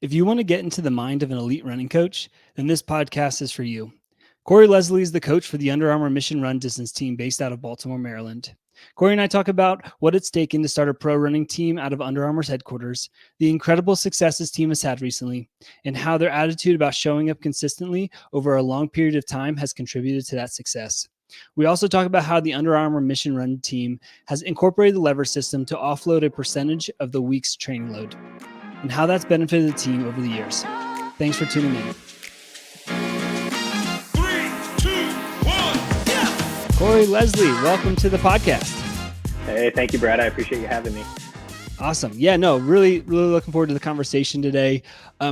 If you want to get into the mind of an elite running coach, then this podcast is for you. Cory Leslie is the coach for the Under Armour Mission Run distance team based out of Baltimore, Maryland. Cory and I talk about what it's taken to start a pro running team out of Under Armour's headquarters, the incredible success his team has had recently, and how their attitude about showing up consistently over a long period of time has contributed to that success. We also talk about how the Under Armour Mission Run team has incorporated the lever system to offload a percentage of the week's training load, and how that's benefited the team over the years. Thanks for tuning in. 3, 2, 1, yeah! Cory Leslie, welcome to the podcast. Hey, thank you, Brad. I appreciate you having me. Awesome. Yeah, no, really looking forward to the conversation today.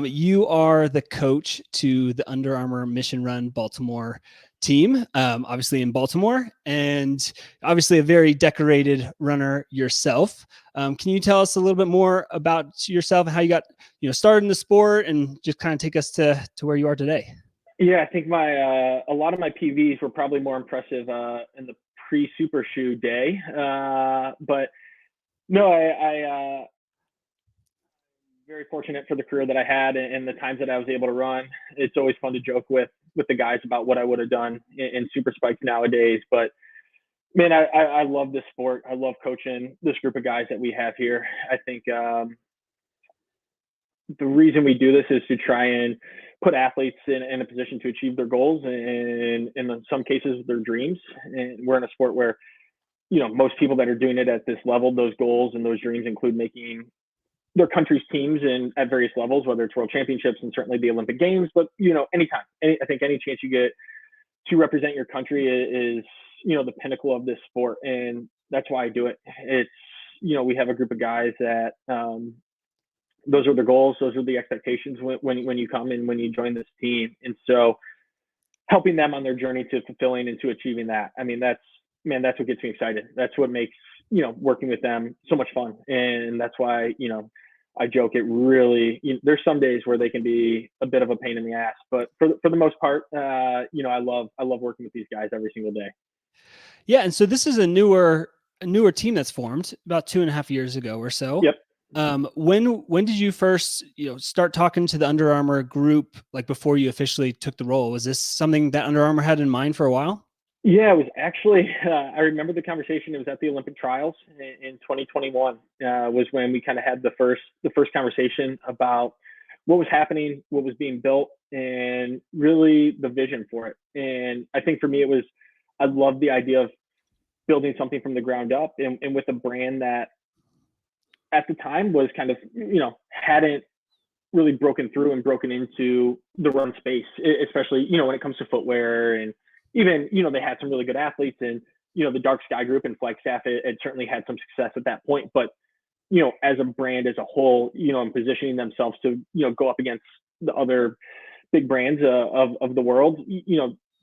You are the coach to the Under Armour Mission Run Baltimore team, obviously in Baltimore, and obviously a very decorated runner yourself. Can you tell us a little bit more about yourself and how you got, started in the sport, and just kind of take us to where you are today? Yeah, I think a lot of my PVs were probably more impressive in the pre-Super Shoe day, but no, I very fortunate for the career that I had and the times that I was able to run. It's always fun to joke with the guys about what I would have done in super spikes nowadays. But man, I love this sport. I love coaching this group of guys that we have here. I think the reason we do this is to try and put athletes in a position to achieve their goals and in some cases their dreams. And we're in a sport where, most people that are doing it at this level, those goals and those dreams include making their country's teams at various levels, whether it's world championships and certainly the Olympic Games. But, anytime, I think any chance you get to represent your country is, the pinnacle of this sport. And that's why I do it. It's, we have a group of guys that those are the goals. Those are the expectations when you come and when you join this team. And so helping them on their journey to fulfilling and to achieving that. I mean, that's what gets me excited. That's what makes, working with them so much fun. And that's why, I joke it really, there's some days where they can be a bit of a pain in the ass, but for the most part, I love working with these guys every single day. Yeah. And so this is a newer team that's formed about 2.5 years ago or so. Yep. When did you first, start talking to the Under Armour group, like before you officially took the role? Was this something that Under Armour had in mind for a while? Yeah, it was actually, I remember the conversation. It was at the Olympic trials in 2021 was when we kind of had the first conversation about what was happening, what was being built, and really the vision for it. And I think for me, I loved the idea of building something from the ground up and with a brand that at the time was kind of, hadn't really broken through and broken into the run space, especially, when it comes to footwear. And even, they had some really good athletes, and, the Dark Sky Group and Flagstaff had certainly had some success at that point. But, as a brand as a whole, and positioning themselves to, go up against the other big brands of the world,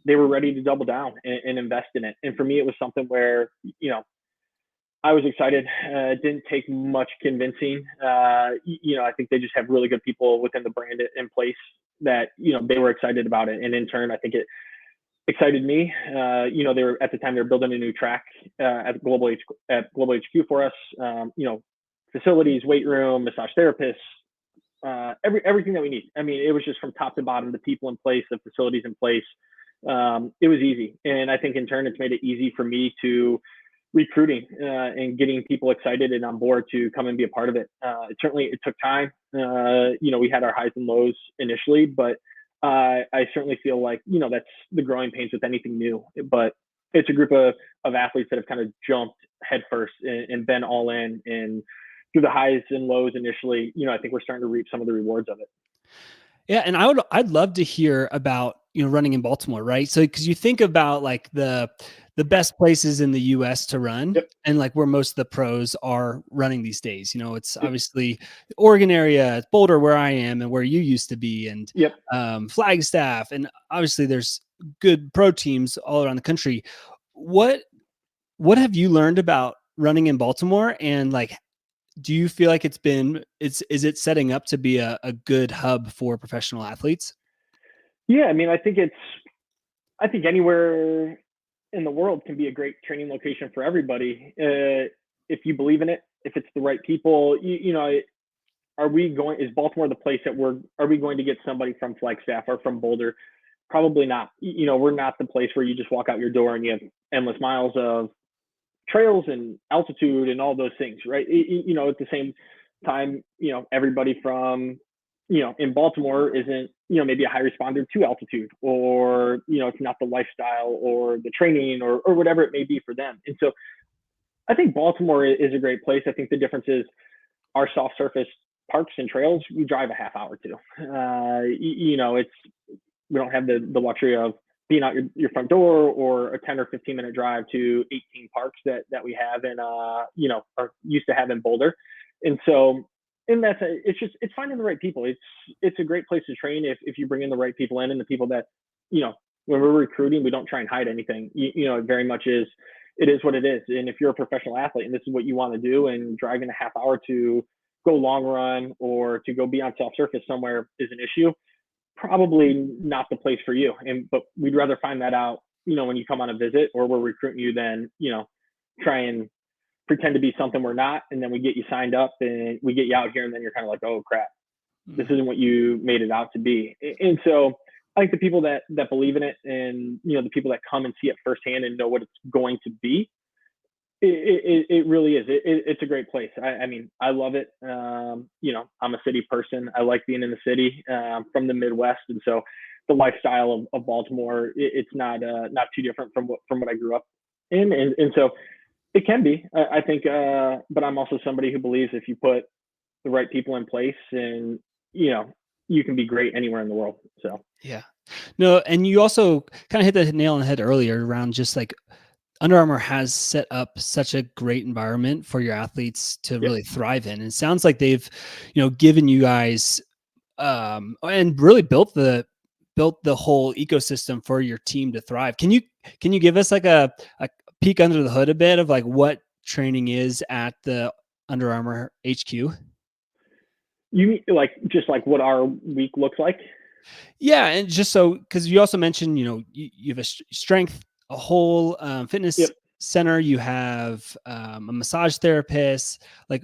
they were ready to double down and invest in it. And for me, it was something where, I was excited. It didn't take much convincing. I think they just have really good people within the brand in place that, they were excited about it. And in turn, I think it excited me. They were at the time, they were building a new track at Global HQ for us. Facilities, weight room, massage therapists, everything that we need. I mean, it was just from top to bottom, the people in place, the facilities in place. It was easy. And I think in turn, it's made it easy for me to recruiting and getting people excited and on board to come and be a part of it. It took time. We had our highs and lows initially, but I certainly feel like, that's the growing pains with anything new. But it's a group of athletes that have kind of jumped headfirst and been all in, and through the highs and lows initially, I think we're starting to reap some of the rewards of it. Yeah. And I'd love to hear about, running in Baltimore, right? So, cause you think about like the best places in the US to run, Yep. and like where most of the pros are running these days, it's obviously the Oregon area, it's Boulder where I am and where you used to be, and Yep. Flagstaff. And obviously there's good pro teams all around the country. What have you learned about running in Baltimore? And like, do you feel like is it setting up to be a good hub for professional athletes? Yeah. I mean, I think anywhere in the world can be a great training location for everybody. If you believe in it, if it's the right people, is Baltimore the place that are we going to get somebody from Flagstaff or from Boulder? Probably not. We're not the place where you just walk out your door and you have endless miles of trails and altitude and all those things, right? At the same time, everybody from, in Baltimore isn't, maybe a high responder to altitude, or, it's not the lifestyle or the training or whatever it may be for them. And so I think Baltimore is a great place. I think the difference is our soft surface parks and trails, we drive a half hour to. We don't have the luxury of being out your front door or a 10 or 15-minute drive to 18 parks that we have in, are used to have in Boulder. And so, it's finding the right people. It's a great place to train if you bring in the right people in, and the people that, when we're recruiting, we don't try and hide anything. It very much is, it is what it is. And if you're a professional athlete and this is what you want to do, and driving a half hour to go long run or to go be on soft surface somewhere is an issue, probably not the place for you. But we'd rather find that out, when you come on a visit or we're recruiting you, than, try and pretend to be something we're not. And then we get you signed up and we get you out here, and then you're kind of like, oh crap, this isn't what you made it out to be. And so I think the people that believe in it, and, the people that come and see it firsthand and know what it's going to be, it really is. It's a great place. I mean, I love it. I'm a city person. I like being in the city, from the Midwest. And so the lifestyle of Baltimore, it's not too different from what I grew up in. And so it can be, I think, but I'm also somebody who believes if you put the right people in place, and, you can be great anywhere in the world. So, yeah. No, and you also kind of hit the nail on the head earlier around just like Under Armour has set up such a great environment for your athletes to really thrive in. And it sounds like they've, given you guys and really built the whole ecosystem for your team to thrive. Can you give us like a peek under the hood a bit of like what training is at the Under Armour HQ? You mean just like what our week looks like? Yeah, and just so, because you also mentioned, you have a strength, a whole fitness center, you have a massage therapist. Like,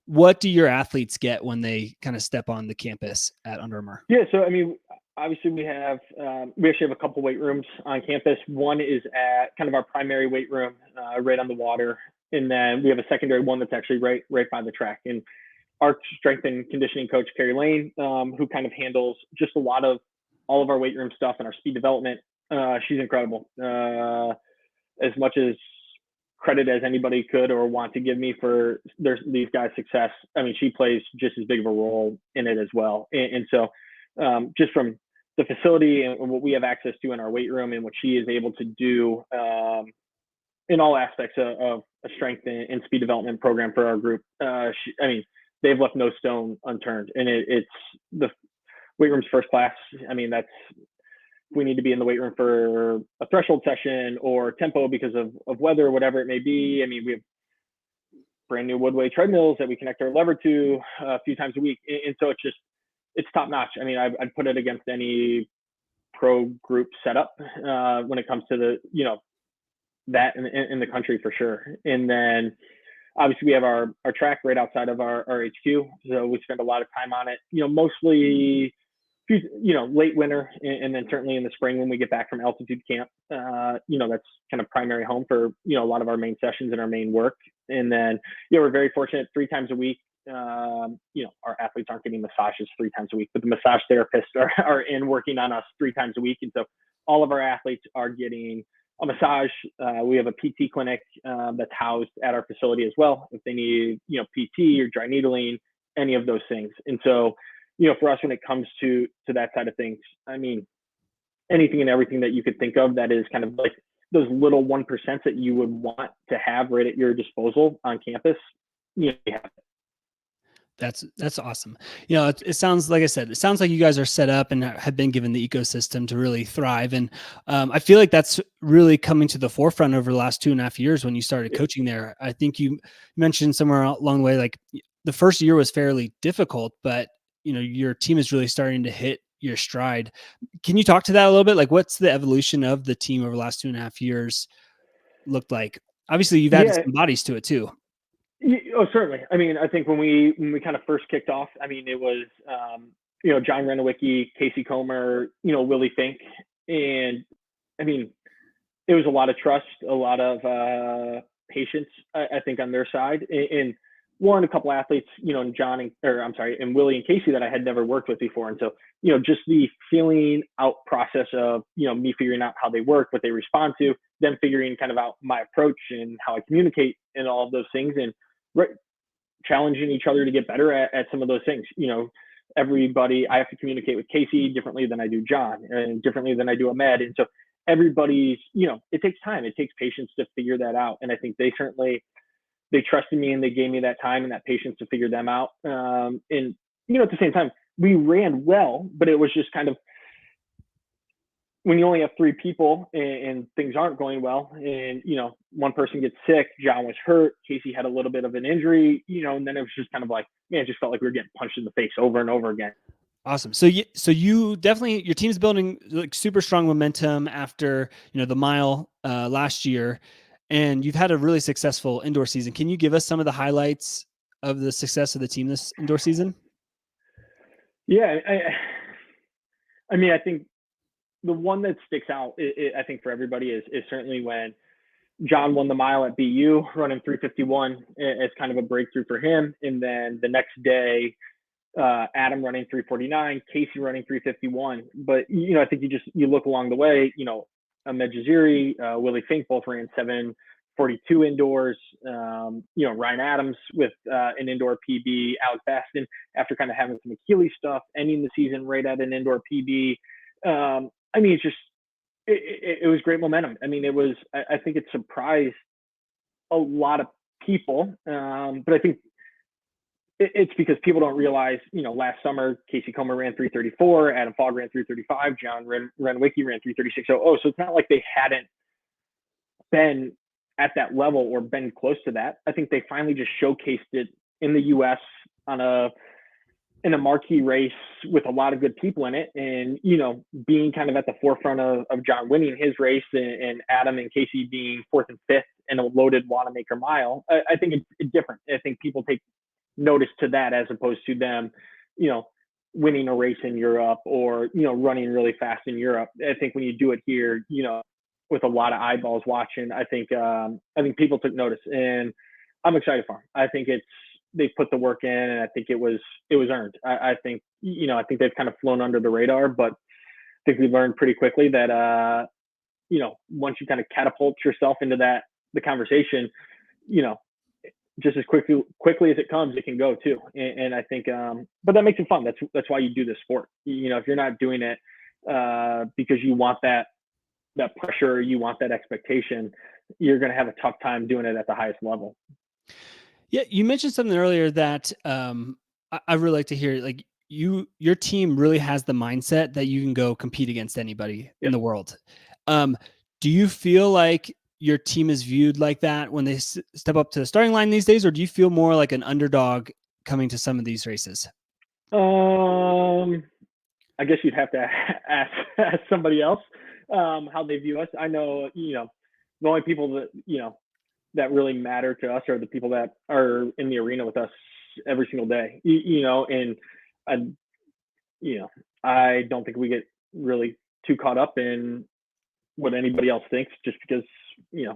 what do your athletes get when they kind of step on the campus at Under Armour? Yeah, so I mean, obviously we actually have a couple weight rooms on campus. One is at kind of our primary weight room, right on the water, and then we have a secondary one that's actually right by the track. And our strength and conditioning coach, Cory Leslie, who kind of handles just a lot of all of our weight room stuff and our speed development. She's incredible. As much as credit as anybody could or want to give me for these guys' success, I mean, she plays just as big of a role in it as well. And so just from the facility and what we have access to in our weight room, and what she is able to do in all aspects of a strength and speed development program for our group, they've left no stone unturned, and it's the weight room's first class. I mean, we need to be in the weight room for a threshold session or tempo because of weather or whatever it may be. I mean, we have brand new Woodway treadmills that we connect our lever to a few times a week. And so it's top notch. I mean, I'd put it against any pro group setup when it comes to that in the country for sure. And then obviously we have our track right outside of our HQ. So we spend a lot of time on it, mostly, late winter, and then certainly in the spring when we get back from altitude camp. That's kind of primary home for, a lot of our main sessions and our main work. And then, we're very fortunate 3 times a week. Our athletes aren't getting massages 3 times a week, but the massage therapists are in working on us 3 times a week. And so all of our athletes are getting a massage. We have a PT clinic that's housed at our facility as well, if they need, PT or dry needling, any of those things. And so, for us, when it comes to that side of things, I mean, anything and everything that you could think of that is kind of like those little 1% that you would want to have right at your disposal on campus, you have it. That's awesome. It sounds, like I said, it sounds like you guys are set up and have been given the ecosystem to really thrive. And I feel like that's really coming to the forefront over the last 2.5 years when you started coaching there. I think you mentioned somewhere along the way, like the first year was fairly difficult, but your team is really starting to hit your stride. Can you talk to that a little bit? Like, what's the evolution of the team over the last 2.5 years looked like? Obviously you've added some bodies to it too. Oh, certainly. I mean, I think when we kind of first kicked off, I mean, it was John Renowicki, Casey Comer, Willie Fink, and I mean, it was a lot of trust, a lot of patience, I think, on their side, and one, a couple athletes, and John and Willie and Casey that I had never worked with before, and so just the feeling out process of me figuring out how they work, what they respond to, them figuring kind of out my approach and how I communicate and all of those things, and right, challenging each other to get better at some of those things. Everybody, I have to communicate with Casey differently than I do John, and differently than I do Ahmed. And so everybody's, it takes time. It takes patience to figure that out. And I think they trusted me and they gave me that time and that patience to figure them out. And, at the same time, we ran well, but it was just kind of, when you only have three people and things aren't going well, and one person gets sick, John was hurt, Casey had a little bit of an injury, and then it was just kind of like, man, it just felt like we were getting punched in the face over and over again. Awesome. So you definitely, your team's building like super strong momentum after the mile last year, and you've had a really successful indoor season. Can you give us some of the highlights of the success of the team this indoor season? Yeah, I mean, I think the one that sticks out, I think, for everybody is certainly when John won the mile at BU, running 3:51 as kind of a breakthrough for him. And then the next day, Adam running 3:49, Casey running 3:51. But, I think you look along the way, Ahmed Jaziri, Willie Fink both ran 7:42 indoors. Ryan Adams with an indoor PB, Alex Baston, after kind of having some Achilles stuff, ending the season right at an indoor PB. I mean, it was great momentum. I mean, I think it surprised a lot of people, but I think it's because people don't realize, last summer, Casey Comer ran 3:34, Adam Fogg ran 3:35, John Renowicki ran 3:36. So it's not like they hadn't been at that level or been close to that. I think they finally just showcased it in the U.S. in a marquee race with a lot of good people in it, and being kind of at the forefront of John winning his race, and Adam and Casey being fourth and fifth in a loaded Wanamaker mile. I think it's different. I think people take notice to that as opposed to them winning a race in Europe or running really fast in Europe. I think when you do it here, with a lot of eyeballs watching, I think people took notice, and I'm excited for them. I think they put the work in, and I think it was earned. I think they've kind of flown under the radar, but I think we learned pretty quickly that once you kind of catapult yourself into the conversation, just as quickly as it comes, it can go too. And I think, but that makes it fun. That's why you do this sport. If you're not doing it because you want that pressure, you want that expectation, you're going to have a tough time doing it at the highest level. Yeah, you mentioned something earlier that I really like to hear. Like your team really has the mindset that you can go compete against anybody in the world. Do you feel like your team is viewed like that when they step up to the starting line these days, or do you feel more like an underdog coming to some of these races? I guess you'd have to ask somebody else how they view us. I know, the only people that that really matter to us are the people that are in the arena with us every single day. And I don't think we get really too caught up in what anybody else thinks, just because I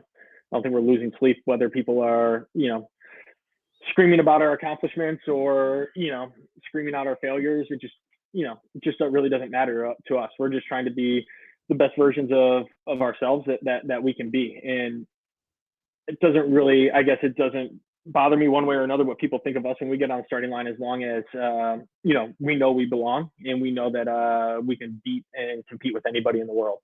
don't think we're losing sleep whether people are screaming about our accomplishments or screaming out our failures. It just really doesn't matter to us. We're just trying to be the best versions of ourselves that we can be, and it doesn't bother me one way or another what people think of us when we get on the starting line, as long as we know we belong, and we know that we can beat and compete with anybody in the world.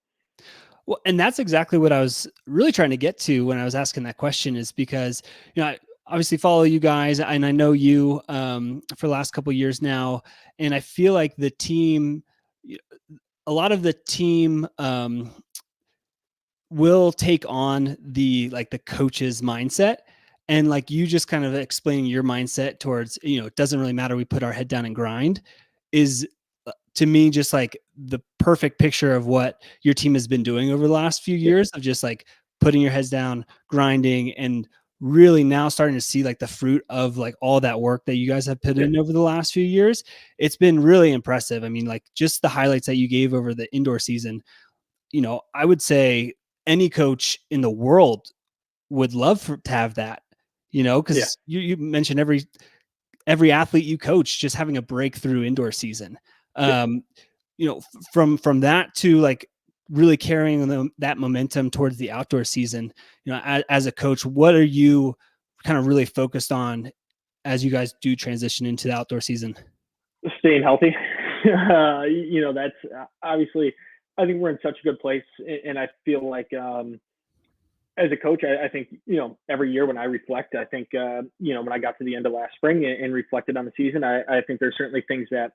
Well, and that's exactly what I was really trying to get to when I was asking that question, is because, I obviously follow you guys, and I know you for the last couple of years now. And I feel like the team, a lot of the team will take on the coach's mindset. And like you just kind of explaining your mindset towards, it doesn't really matter, we put our head down and grind, is to me just like the perfect picture of what your team has been doing over the last few years, of just like putting your heads down, grinding, and really now starting to see like the fruit of like all that work that you guys have put in over the last few years. It's been really impressive. I mean, like just the highlights that you gave over the indoor season, I would say any coach in the world would love to have that, because you mentioned every athlete you coach just having a breakthrough indoor season. From that to like really carrying that momentum towards the outdoor season, as a coach, what are you kind of really focused on as you guys do transition into the outdoor season? Staying healthy. That's obviously, I think we're in such a good place. And I feel like, as a coach, I think, every year when I reflect, I think, when I got to the end of last spring and reflected on the season, I think there's certainly things that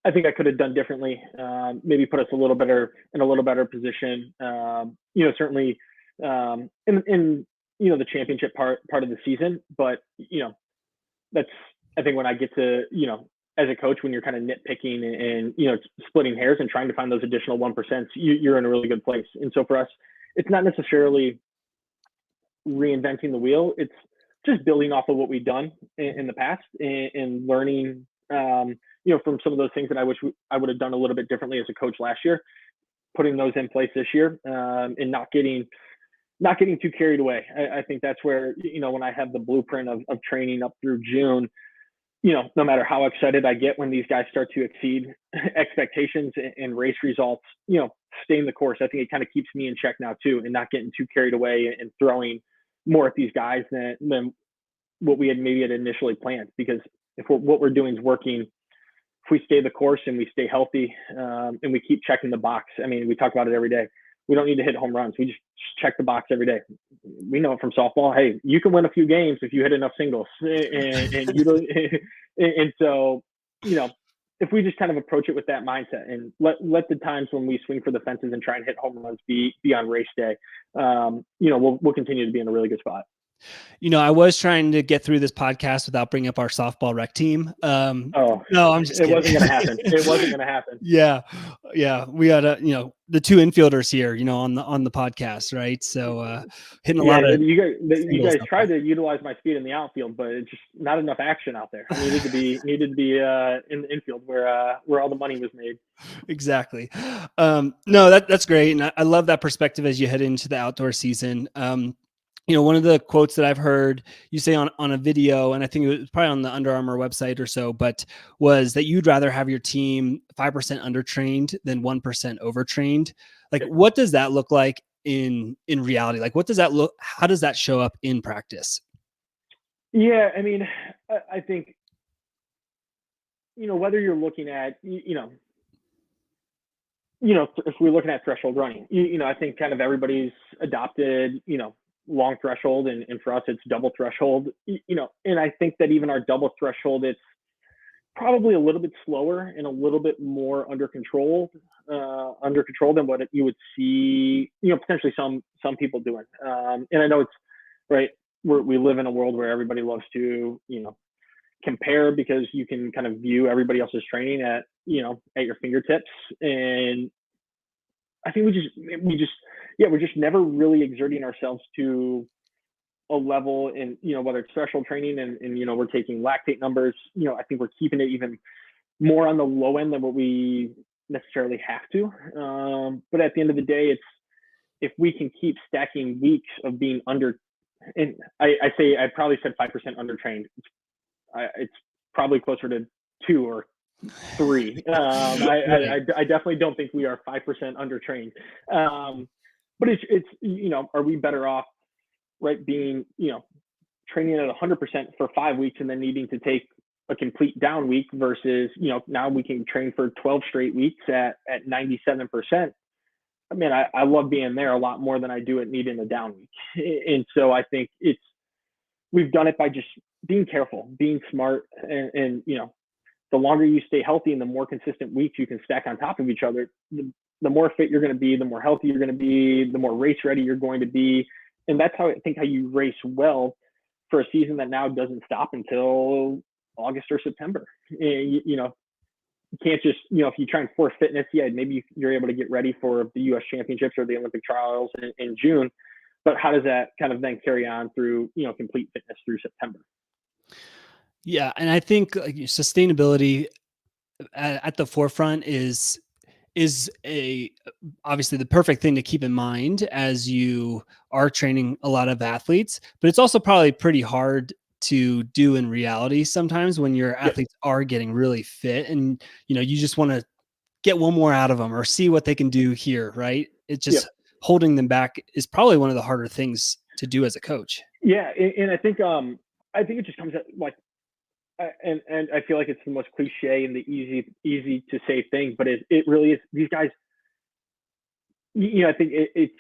I think I could have done differently, maybe put us in a little better position. Certainly in the championship part of the season, but that's, I think when I get to, as a coach, when you're kind of nitpicking and splitting hairs and trying to find those additional 1%, you're in a really good place. And so for us, it's not necessarily reinventing the wheel. It's just building off of what we've done in the past and learning, from some of those things that I wish I would have done a little bit differently as a coach last year, putting those in place this year, and not getting too carried away. I think that's where, when I have the blueprint of training up through June, no matter how excited I get when these guys start to exceed expectations and race results, staying the course. I think it kind of keeps me in check now too, and not getting too carried away and throwing more at these guys than what we had initially planned. Because if what we're doing is working, if we stay the course and we stay healthy, and we keep checking the box. I mean, we talk about it every day. We don't need to hit home runs. We just check the box every day. We know it from softball. Hey, you can win a few games if you hit enough singles, and you don't. And so, if we just kind of approach it with that mindset and let the times when we swing for the fences and try and hit home runs be on race day, we'll continue to be in a really good spot. I was trying to get through this podcast without bringing up our softball rec team. No, I'm just kidding. It wasn't going to happen. It wasn't going to happen. Yeah. We had the two infielders here, on the podcast, right? So hitting a lot of you guys tried to utilize my speed in the outfield, but it's just not enough action out there. I needed to be in the infield where all the money was made. Exactly. No, that's great, and I love that perspective as you head into the outdoor season. One of the quotes that I've heard you say on a video, and I think it was probably on the Under Armour website or so, but was that you'd rather have your team 5% undertrained than 1% overtrained. Like, what does that look like in reality? Like, how does that show up in practice? Yeah, I mean, I think, whether you're looking at, if we're looking at threshold running, I think kind of everybody's adopted, long threshold, and for us it's double threshold, and I think that even our double threshold, it's probably a little bit slower and a little bit more under control than what you would see, potentially some people doing. And I know it's right. We live in a world where everybody loves to, compare, because you can kind of view everybody else's training at your fingertips. And I think we're just never really exerting ourselves to a level, and whether it's threshold training and we're taking lactate numbers, I think we're keeping it even more on the low end than what we necessarily have to. But at the end of the day, it's, if we can keep stacking weeks of being under, and I probably said 5% undertrained. It's probably closer to 2 or 3. I definitely don't think we are 5% undertrained. But it's are we better off, right, being training at 100% for 5 weeks and then needing to take a complete down week versus now we can train for 12 straight weeks at 97%. I mean, I love being there a lot more than I do at needing a down week. And so I think we've done it by just being careful, being smart, and the longer you stay healthy and the more consistent weeks you can stack on top of each other, the more fit you're going to be, the more healthy you're going to be, the more race ready you're going to be. And that's how you race well for a season that now doesn't stop until August or September. And, you can't just, if you try and force fitness, maybe you're able to get ready for the U.S. championships or the Olympic trials in June. but how does that kind of then carry on through, complete fitness through September? Yeah, and I think like sustainability at the forefront is a obviously the perfect thing to keep in mind as you are training a lot of athletes, but it's also probably pretty hard to do in reality sometimes when your Yep. athletes are getting really fit and you just want to get one more out of them or see what they can do here, right? It's just Yep. holding them back is probably one of the harder things to do as a coach. Yeah. And I think it just comes at like, and I feel like it's the most cliche and the easy to say thing, but it really is. These guys, I think it's,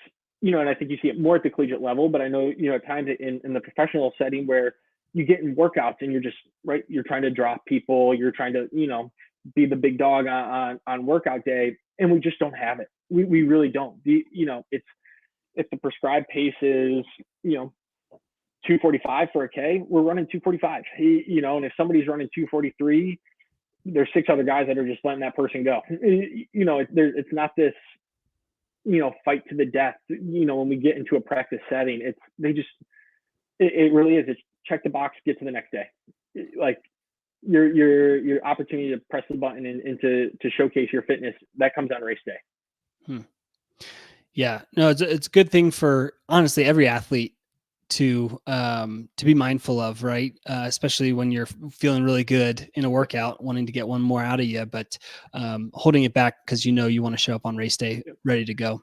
and I think you see it more at the collegiate level, but I know, at times in the professional setting where you get in workouts and you're just, right, you're trying to drop people, you're trying to, be the big dog on workout day, and we just don't have it. We really don't. It's, if the prescribed pace is, 245 for a K, we're running 245, and if somebody's running 243, there's 6 other guys that are just letting that person go. It's not this, fight to the death. When we get into a practice setting, it really is. It's check the box, get to the next day. Like your opportunity to press the button and to showcase your fitness, that comes on race day. Hmm. Yeah, no, it's a good thing for honestly every athlete to be mindful of, right? Especially when you're feeling really good in a workout, wanting to get one more out of you, but holding it back because you want to show up on race day ready to go.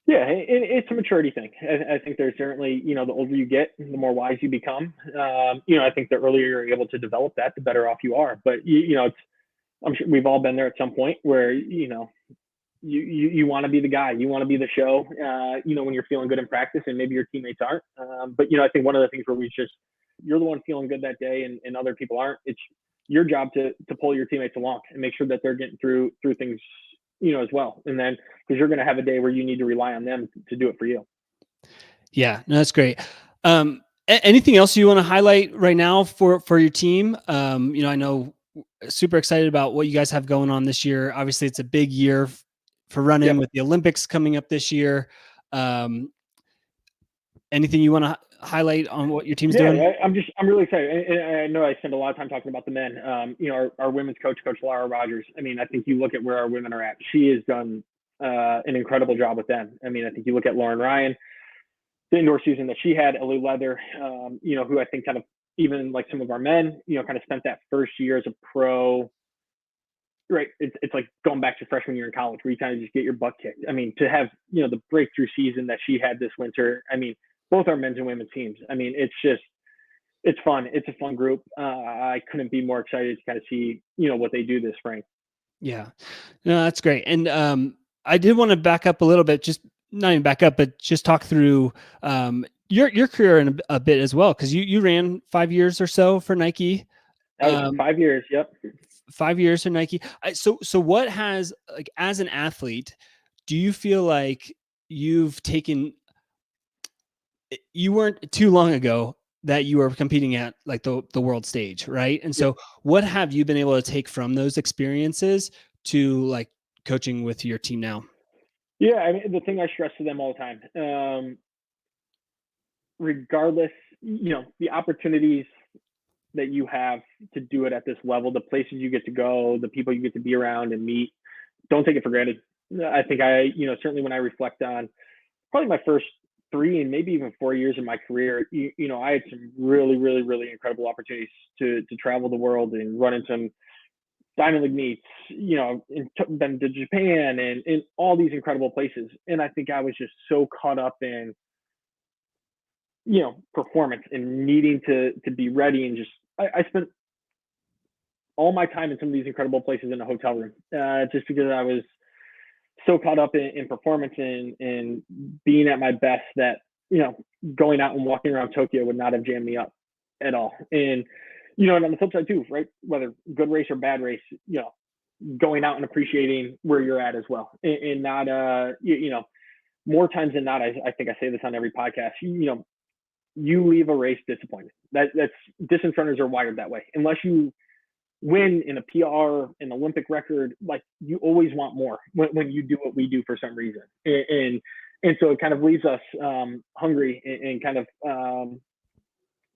Yeah, it's a maturity thing. I think there's certainly, the older you get, the more wise you become. I think the earlier you're able to develop that, the better off you are. But I'm sure we've all been there at some point where you want to be the guy, you want to be the show. When you're feeling good in practice, and maybe your teammates aren't. But I think one of the things where you're the one feeling good that day, and other people aren't. It's your job to pull your teammates along and make sure that they're getting through things, as well. And then because you're going to have a day where you need to rely on them to do it for you. Yeah, no, that's great. Anything else you want to highlight right now for your team? I know super excited about what you guys have going on this year. Obviously, it's a big year for running Yep. with the Olympics coming up this year. Anything you want to highlight on what your team's doing? Yeah, I'm really excited. And I know I spend a lot of time talking about the men. Our women's coach, Coach Laura Rogers. I mean, I think you look at where our women are at. She has done an incredible job with them. I mean, I think you look at Lauren Ryan, the indoor season that she had, Ellie Leather, who I think kind of, even like some of our men, kind of spent that first year as a pro. Right. It's like going back to freshman year in college where you kind of just get your butt kicked. I mean, to have, the breakthrough season that she had this winter. I mean, both our men's and women's teams. I mean, it's fun. It's a fun group. I couldn't be more excited to kind of see, what they do this spring. Yeah, no, that's great. And I did want to back up a little bit, just not even back up, but just talk through your career in a bit as well, because you ran 5 years or so for Nike. That was 5 years. Yep. 5 years for Nike. So what has, like, as an athlete, do you feel like you've taken? You weren't too long ago that you were competing at like the world stage, right? And Yep. so what have you been able to take from those experiences to like coaching with your team now? Yeah. I mean, the thing I stress to them all the time, regardless, the opportunities that you have to do it at this level, the places you get to go, the people you get to be around and meet, don't take it for granted. I think certainly when I reflect on probably my first 3 and maybe even 4 years of my career, I had some really, really, really incredible opportunities to travel the world and run in some Diamond League meets, and took them to Japan and in all these incredible places. And I think I was just so caught up in, performance and needing to be ready, and just I spent all my time in some of these incredible places in a hotel room, just because I was so caught up in performance and being at my best that, going out and walking around Tokyo would not have jammed me up at all. And, and on the flip side too, right, whether good race or bad race, going out and appreciating where you're at as well. And not, more times than not, I think I say this on every podcast, you leave a race disappointed. That's distance runners are wired that way. Unless you win in a PR, an Olympic record, like you always want more when you do what we do for some reason. And And so it kind of leaves us hungry and kind of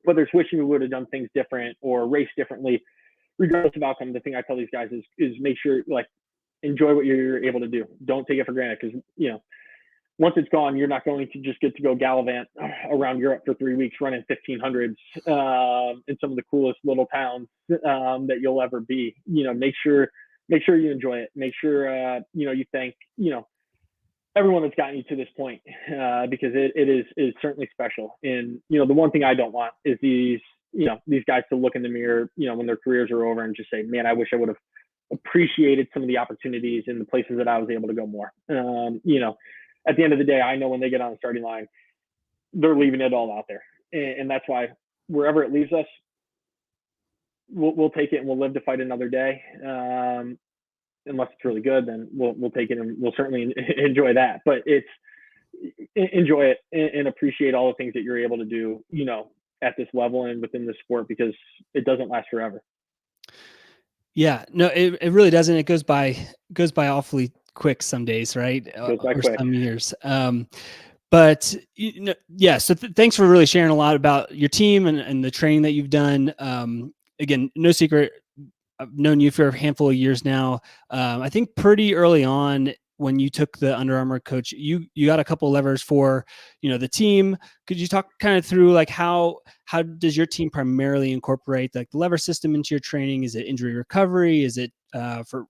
whether it's wishing we would have done things different or raced differently, regardless of outcome. The thing I tell these guys is make sure, like, enjoy what you're able to do. Don't take it for granted, because once it's gone, you're not going to just get to go gallivant around Europe for 3 weeks running 1500s in some of the coolest little towns that you'll ever be. Make sure you enjoy it. Make sure you thank everyone that's gotten you to this point, because it is certainly special. And the one thing I don't want is these guys to look in the mirror when their careers are over and just say, man, I wish I would have appreciated some of the opportunities in the places that I was able to go more. At the end of the day, I know when they get on the starting line, they're leaving it all out there. And that's why wherever it leaves us, we'll take it, and we'll live to fight another day. Unless it's really good, then we'll take it, and we'll certainly enjoy that. But enjoy it and appreciate all the things that you're able to do, at this level and within the sport, because it doesn't last forever. Yeah, no, it really doesn't. It goes by awfully quick some days, right? Goes by Or quick. some years. But yeah. So thanks for really sharing a lot about your team and the training that you've done. Again, no secret, I've known you for a handful of years now. I think pretty early on when you took the Under Armour coach, you got a couple levers for, the team. Could you talk kind of through like how does your team primarily incorporate like the lever system into your training? Is it injury recovery? Is it for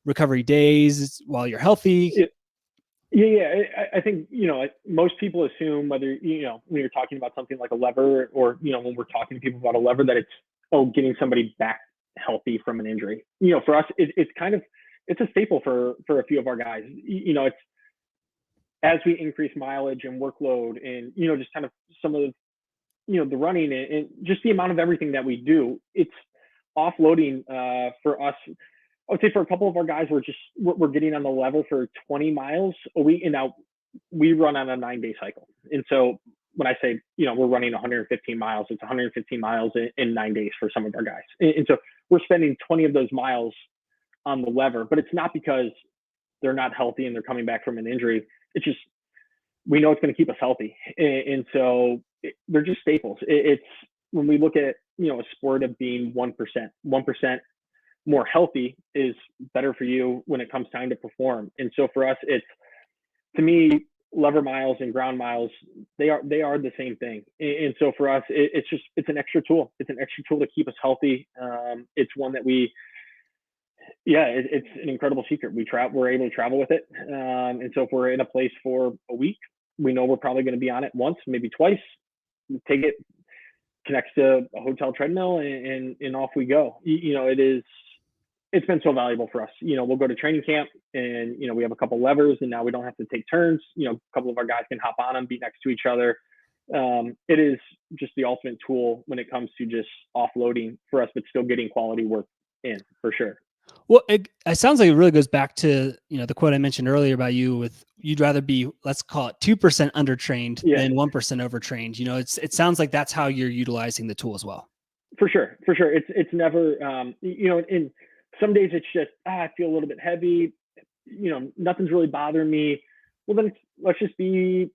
recovery days while you're healthy? Yeah. I think, most people assume whether, when you're talking about something like a lever, or, when we're talking to people about a lever, that it's, getting somebody back healthy from an injury. For us, it's a staple for a few of our guys. It's as we increase mileage and workload and, just kind of some of the, the running and just the amount of everything that we do, it's offloading for us. I would say for a couple of our guys, we're getting on the lever for 20 miles a week. And now we run on a 9-day cycle. And so when I say, we're running 115 miles, it's 115 miles in 9 days for some of our guys. And so we're spending 20 of those miles on the lever, but it's not because they're not healthy and they're coming back from an injury. It's just, we know it's going to keep us healthy. And so they're just staples. It's when we look at, a sport of being 1% more healthy is better for you when it comes time to perform. And so for us, it's, to me, lever miles and ground miles, they are the same thing. And so for us, it's an extra tool. It's an extra tool to keep us healthy. It's one that it's an incredible secret. We're able to travel with it. And so if we're in a place for a week, we know we're probably going to be on it once, maybe twice, take it, connects to a hotel treadmill, and off we go. It's been so valuable for us. We'll go to training camp and, we have a couple levers, and now we don't have to take turns. A couple of our guys can hop on them, be next to each other. It is just the ultimate tool when it comes to just offloading for us, but still getting quality work in, for sure. Well, it sounds like it really goes back to, the quote I mentioned earlier about you with, you'd rather be, let's call it 2% undertrained than 1% overtrained. It sounds like that's how you're utilizing the tool as well. For sure. It's never, in some days it's just, I feel a little bit heavy, nothing's really bothering me. Well, then let's just be,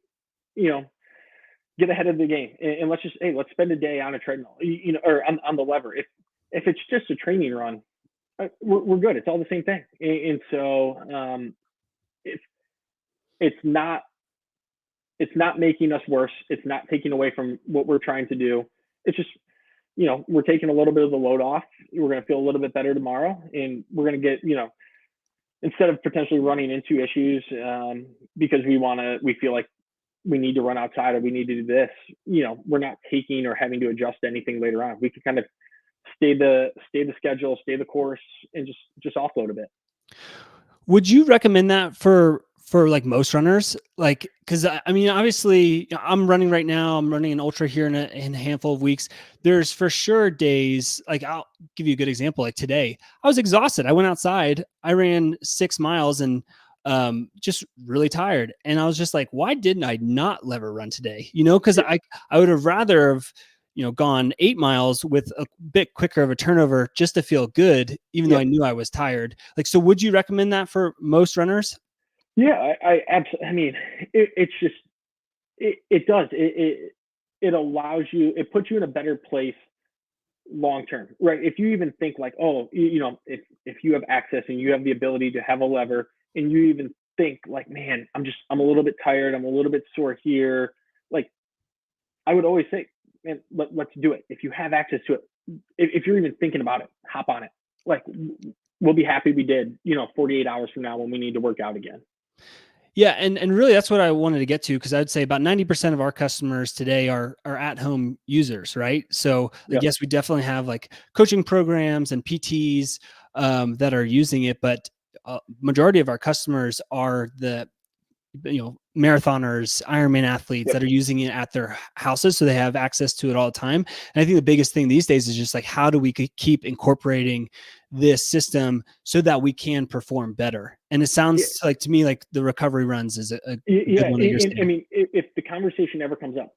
get ahead of the game, and let's spend a day on a treadmill, or on the lever. If it's just a training run, we're good. It's all the same thing. And so it's not making us worse. It's not taking away from what we're trying to do. It's just, we're taking a little bit of the load off. We're going to feel a little bit better tomorrow, and we're going to get, instead of potentially running into issues because we feel like we need to run outside or we need to do this, we're not taking or having to adjust anything later on. We can kind of stay the schedule, stay the course, and just offload a bit. Would you recommend that for like most runners? Like, cause I mean, obviously I'm running right now, I'm running an ultra here in a handful of weeks. There's for sure days, like I'll give you a good example. Like today I was exhausted. I went outside, I ran 6 miles and just really tired. And I was just like, why didn't I not lever run today? Cause I would have rather have, gone 8 miles with a bit quicker of a turnover just to feel good, even though I knew I was tired. Like, so would you recommend that for most runners? Yeah, I absolutely. I mean, it's just it does it allows you, it puts you in a better place long term, right? If you even think like, oh, if you have access and you have the ability to have a lever, and you even think like, man, I'm a little bit tired, I'm a little bit sore here, like I would always say, man, let's do it. If you have access to it, if you're even thinking about it, hop on it. Like we'll be happy we did, 48 hours from now when we need to work out again. Yeah, and really that's what I wanted to get to, because I'd say about 90% of our customers today are at-home users, right? So like, Yep. yes, we definitely have like coaching programs and PTs that are using it, but majority of our customers are the marathoners, Ironman athletes Yep. that are using it at their houses, so they have access to it all the time. And I think the biggest thing these days is just like, how do we keep incorporating this system so that we can perform better? And it Yeah. sounds like to me like the recovery runs is a good Yeah. one that you're I saying. mean, if the conversation ever comes up,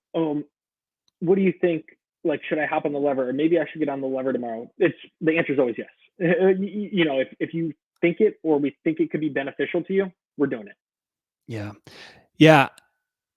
what do you think? Like, should I hop on the lever, or maybe I should get on the lever tomorrow? The answer is always yes. If you think it, or we think it could be beneficial to you, we're doing it. Yeah, yeah.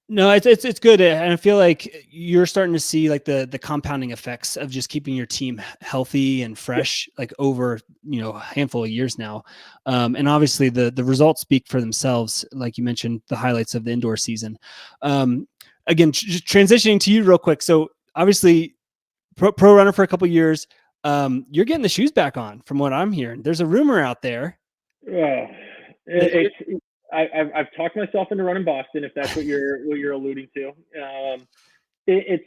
No, it's good, and I feel like you're starting to see like the compounding effects of just keeping your team healthy and Yep. fresh, like over a handful of years now, and obviously the results speak for themselves. Like you mentioned, the highlights of the indoor season. Again, just transitioning to you real quick. So obviously, pro runner for a couple of years. You're getting the shoes back on, from what I'm hearing. There's a rumor out there Uh, that you're. I've talked myself into running Boston, if that's what you're alluding to. It's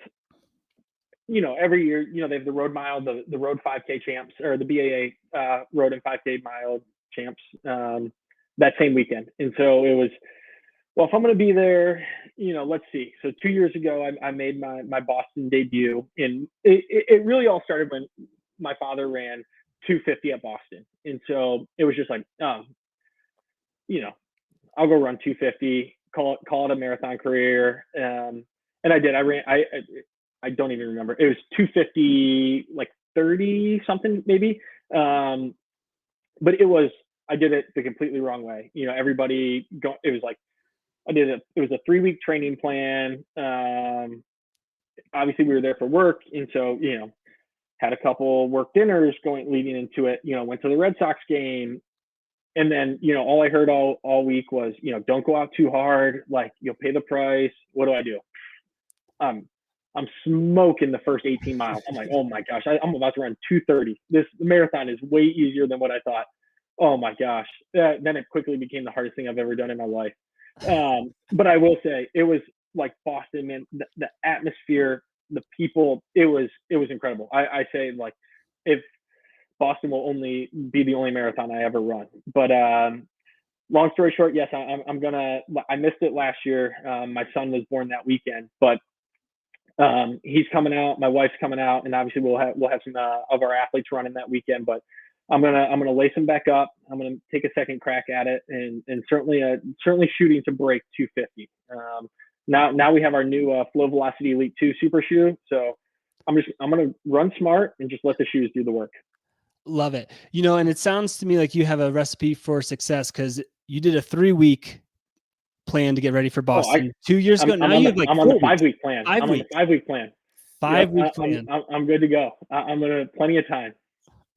every year, they have the road mile, the road 5K champs, or the BAA road and 5K mile champs, that same weekend. And so it was, well, if I'm going to be there, let's see. So 2 years ago, I made my Boston debut, and it really all started when my father ran 250 at Boston. And so it was just like, you know, I'll go run 250, call it a marathon career. And I did. I don't even remember. It was 250, like 30 something maybe. But I did it the completely wrong way. It was like, it was a 3-week training plan. Obviously we were there for work. And so, had a couple work dinners leading into it, went to the Red Sox game. And then, all I heard all week was, don't go out too hard. Like, you'll pay the price. What do I do? I'm smoking the first 18 miles. I'm like, oh my gosh, I'm about to run 2:30. The marathon is way easier than what I thought. Oh my gosh. Then it quickly became the hardest thing I've ever done in my life. But I will say, it was like Boston, man. The atmosphere, the people, it was incredible. I say, like, if Boston will only be the only marathon I ever run. But long story short, yes, I'm gonna. I missed it last year. My son was born that weekend, but he's coming out. My wife's coming out, and obviously we'll have some of our athletes running that weekend. But I'm gonna lace them back up. I'm gonna take a second crack at it, and certainly shooting to break 250. Now we have our new Flow Velocity Elite 2 Super Shoe. So I'm gonna run smart and just let the shoes do the work. Love it. And it sounds to me like you have a recipe for success, because you did a 3-week plan to get ready for Oh, Boston 2 years ago. Now you have like I'm on the 4 weeks, 5-week plan. 5 I'm on the weeks, 5-week plan. Yep, 5-week plan. I'm good to go. I'm gonna plenty of time.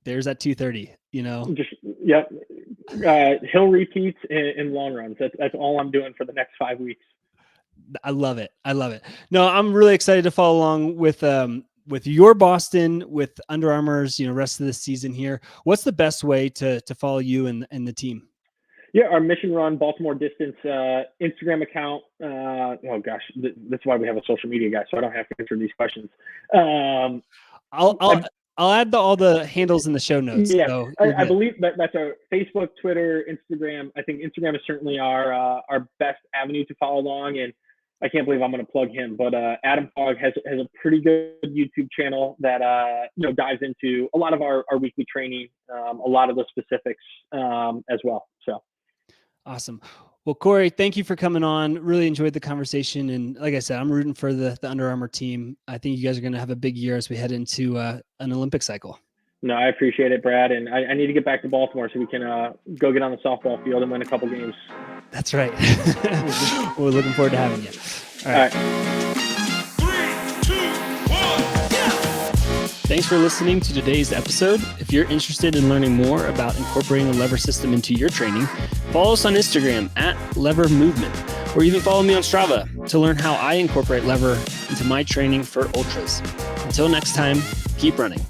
There's that 230. Just yep. Hill repeats and long runs. That's all I'm doing for the next 5 weeks. I love it. I love it. No, I'm really excited to follow along with your Boston, with Under Armour's, rest of the season here. What's the best way to follow you and the team? Yeah, our Mission Run Baltimore Distance Instagram account. Oh gosh, that's why we have a social media guy, so I don't have to answer these questions. I'll add all the handles in the show notes. Yeah, So I believe that's our Facebook, Twitter, Instagram. I think Instagram is certainly our best avenue to follow along, and I can't believe I'm going to plug him, but Adam Fogg has a pretty good YouTube channel that dives into a lot of our weekly training, a lot of the specifics as well. So awesome. Well, Cory, thank you for coming on. Really enjoyed the conversation, and like I said, I'm rooting for the Under Armour team. I think you guys are going to have a big year as we head into an Olympic cycle. No, I appreciate it, Brad, and I need to get back to Baltimore so we can go get on the softball field and win a couple games. That's right. We're looking forward to having you. All right. 3, 2, 1. Thanks for listening to today's episode. If you're interested in learning more about incorporating the lever system into your training, follow us on Instagram @levermovement, or even follow me on Strava to learn how I incorporate lever into my training for ultras. Until next time, keep running.